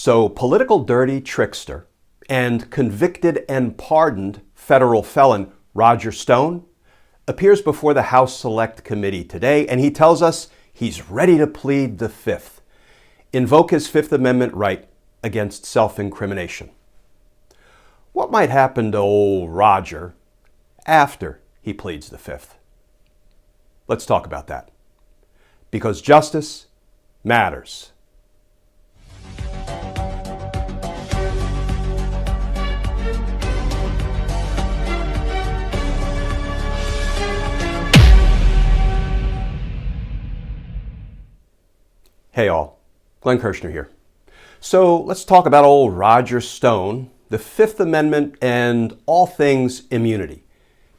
So, political dirty trickster and convicted and pardoned federal felon Roger Stone appears before the House Select Committee today, and he tells us he's ready to plead the Fifth, invoke his Fifth Amendment right against self-incrimination. What might happen to old Roger after he pleads the Fifth? Let's talk about that, because justice matters. Hey all, Glenn Kirshner here. So let's talk about old Roger Stone, the Fifth Amendment, and all things immunity.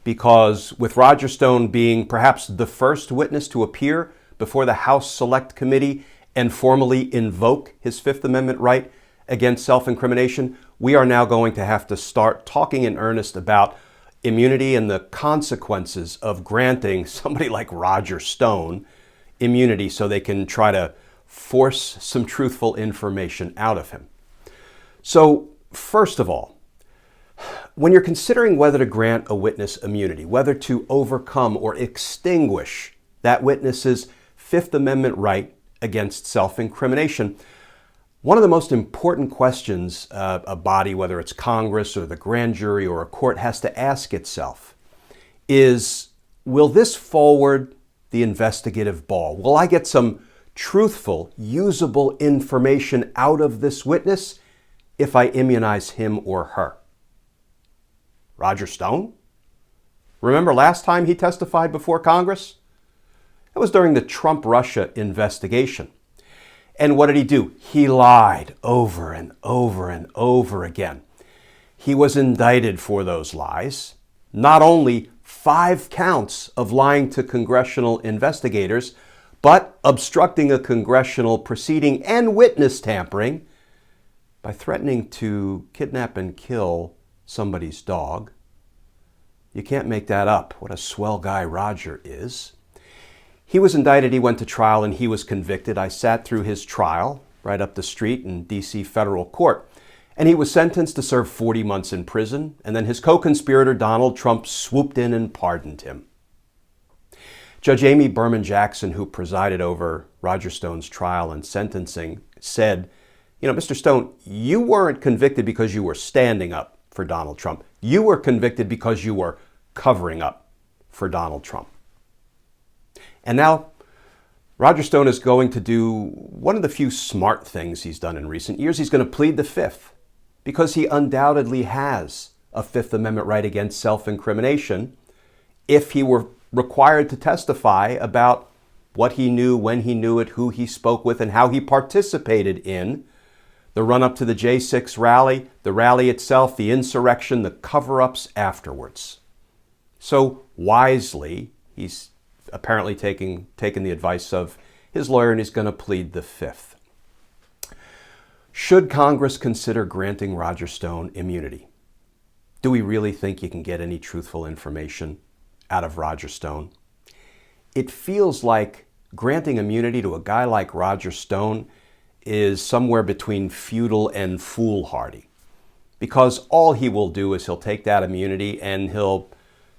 Because with Roger Stone being perhaps the first witness to appear before the House Select Committee and formally invoke his Fifth Amendment right against self-incrimination, we are now going to have to start talking in earnest about immunity and the consequences of granting somebody like Roger Stone immunity so they can try to force some truthful information out of him. So, first of all, when you're considering whether to grant a witness immunity, whether to overcome or extinguish that witness's Fifth Amendment right against self-incrimination, one of the most important questions a body, whether it's Congress or the grand jury or a court, has to ask itself is, will this forward the investigative ball? Will I get some truthful, usable information out of this witness if I immunize him or her? Roger Stone? Remember last time he testified before Congress? It was during the Trump-Russia investigation. And what did he do? He lied over and over and over again. He was indicted for those lies. Not only 5 counts of lying to congressional investigators, but obstructing a congressional proceeding and witness tampering by threatening to kidnap and kill somebody's dog. You can't make that up. What a swell guy Roger is. He was indicted, he went to trial, and he was convicted. I sat through his trial right up the street in D.C. federal court. And he was sentenced to serve 40 months in prison, and then his co-conspirator Donald Trump swooped in and pardoned him. Judge Amy Berman Jackson, who presided over Roger Stone's trial and sentencing, said, Mr. Stone, you weren't convicted because you were standing up for Donald Trump. You were convicted because you were covering up for Donald Trump. And now, Roger Stone is going to do one of the few smart things he's done in recent years. He's going to plead the Fifth, because he undoubtedly has a Fifth Amendment right against self-incrimination if he were required to testify about what he knew, when he knew it, who he spoke with, and how he participated in the run-up to the J6 rally, the rally itself, the insurrection, the cover-ups afterwards. So wisely, he's apparently taking the advice of his lawyer, and he's going to plead the Fifth. Should Congress consider granting Roger Stone immunity? Do we really think you can get any truthful information out of Roger Stone? It feels like granting immunity to a guy like Roger Stone is somewhere between futile and foolhardy, because all he will do is he'll take that immunity and he'll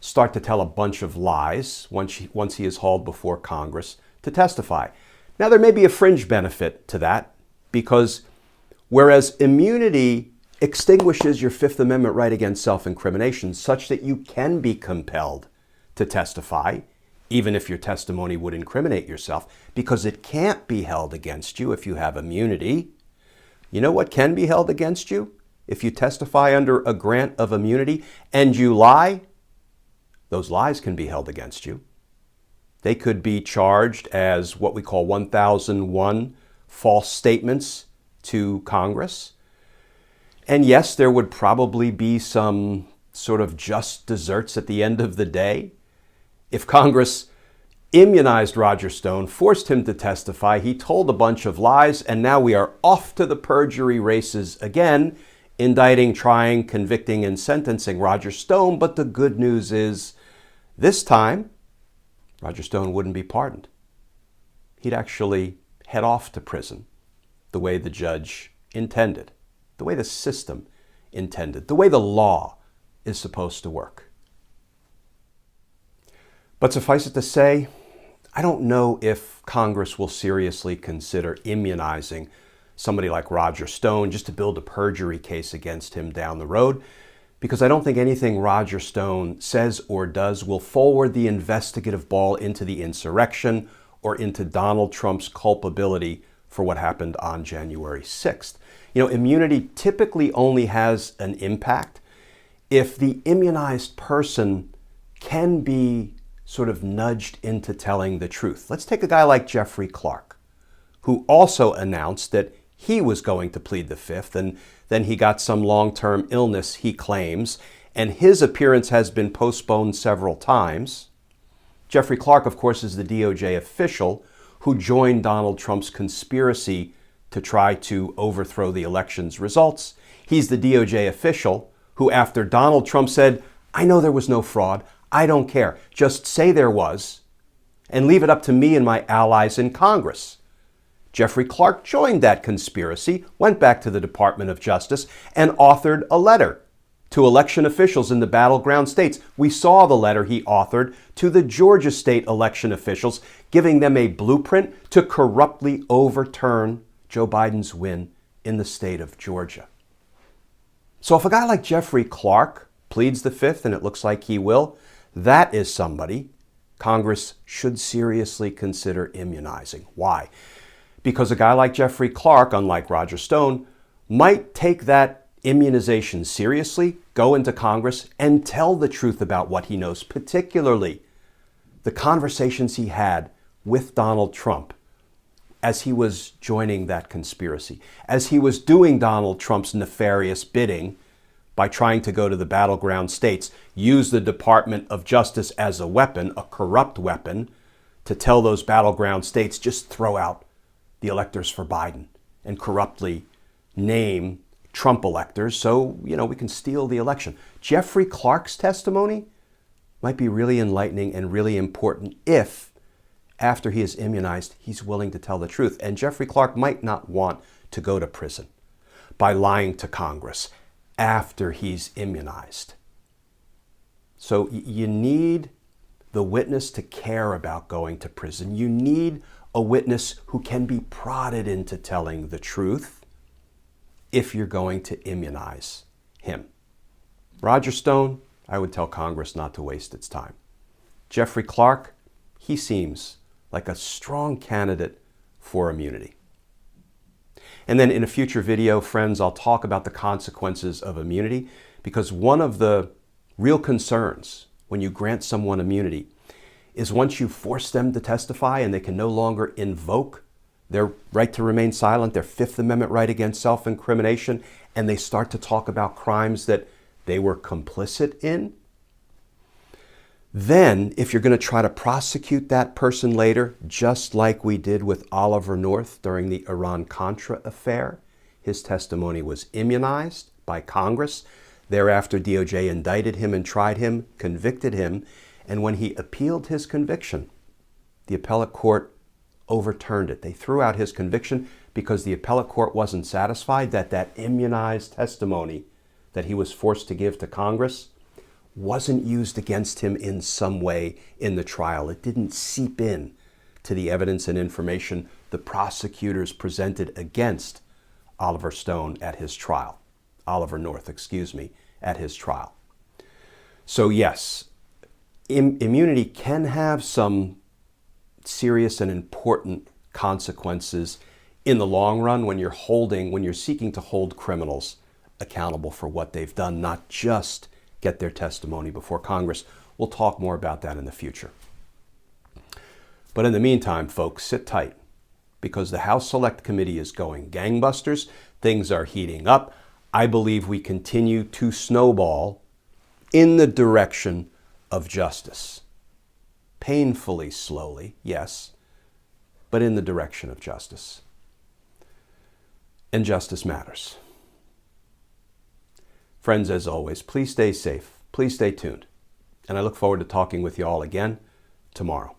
start to tell a bunch of lies once he is hauled before Congress to testify. Now, there may be a fringe benefit to that, because whereas immunity extinguishes your Fifth Amendment right against self-incrimination such that you can be compelled to testify, even if your testimony would incriminate yourself, because it can't be held against you if you have immunity. You know what can be held against you if you testify under a grant of immunity and you lie? Those lies can be held against you. They could be charged as what we call 1001 false statements to Congress. And yes, there would probably be some sort of just desserts at the end of the day. If Congress immunized Roger Stone, forced him to testify, he told a bunch of lies, and now we are off to the perjury races again, indicting, trying, convicting, and sentencing Roger Stone. But the good news is, this time, Roger Stone wouldn't be pardoned. He'd actually head off to prison, the way the judge intended, the way the system intended, the way the law is supposed to work. But suffice it to say, I don't know if Congress will seriously consider immunizing somebody like Roger Stone just to build a perjury case against him down the road, because I don't think anything Roger Stone says or does will forward the investigative ball into the insurrection or into Donald Trump's culpability for what happened on January 6th. Immunity typically only has an impact if the immunized person can be sort of nudged into telling the truth. Let's take a guy like Jeffrey Clark, who also announced that he was going to plead the Fifth, and then he got some long-term illness, he claims, and his appearance has been postponed several times. Jeffrey Clark, of course, is the DOJ official who joined Donald Trump's conspiracy to try to overthrow the election's results. He's the DOJ official who, after Donald Trump said, "I know there was no fraud, I don't care, just say there was, and leave it up to me and my allies in Congress." Jeffrey Clark joined that conspiracy, went back to the Department of Justice, and authored a letter to election officials in the battleground states. We saw the letter he authored to the Georgia state election officials, giving them a blueprint to corruptly overturn Joe Biden's win in the state of Georgia. So if a guy like Jeffrey Clark pleads the Fifth, and it looks like he will, that is somebody Congress should seriously consider immunizing. Why? Because a guy like Jeffrey Clark, unlike Roger Stone, might take that immunization seriously, go into Congress, and tell the truth about what he knows, particularly the conversations he had with Donald Trump as he was joining that conspiracy, as he was doing Donald Trump's nefarious bidding by trying to go to the battleground states, use the Department of Justice as a weapon, a corrupt weapon, to tell those battleground states, just throw out the electors for Biden and corruptly name Trump electors so, we can steal the election. Jeffrey Clark's testimony might be really enlightening and really important if, after he is immunized, he's willing to tell the truth. And Jeffrey Clark might not want to go to prison by lying to Congress after he's immunized. So you need the witness to care about going to prison. You need a witness who can be prodded into telling the truth if you're going to immunize him. Roger Stone, I would tell Congress not to waste its time. Jeffrey Clark, he seems like a strong candidate for immunity. And then in a future video, friends, I'll talk about the consequences of immunity, because one of the real concerns when you grant someone immunity is once you force them to testify and they can no longer invoke their right to remain silent, their Fifth Amendment right against self-incrimination, and they start to talk about crimes that they were complicit in, then if you're going to try to prosecute that person later, just like we did with Oliver North during the Iran-Contra affair, his testimony was immunized by Congress. Thereafter, DOJ indicted him and tried him, convicted him, and when he appealed his conviction, the appellate court overturned it. They threw out his conviction because the appellate court wasn't satisfied that that immunized testimony that he was forced to give to Congress wasn't used against him in some way in the trial. It didn't seep in to the evidence and information the prosecutors presented against Oliver Stone at his trial. Oliver North, at his trial. So yes, immunity can have some serious and important consequences in the long run when you're seeking to hold criminals accountable for what they've done, not just get their testimony before Congress. We'll talk more about that in the future. But in the meantime, folks, sit tight, because the House Select Committee is going gangbusters. Things are heating up. I believe we continue to snowball in the direction of justice. Painfully slowly, yes, but in the direction of justice. And justice matters. Friends, as always, please stay safe. Please stay tuned. And I look forward to talking with you all again tomorrow.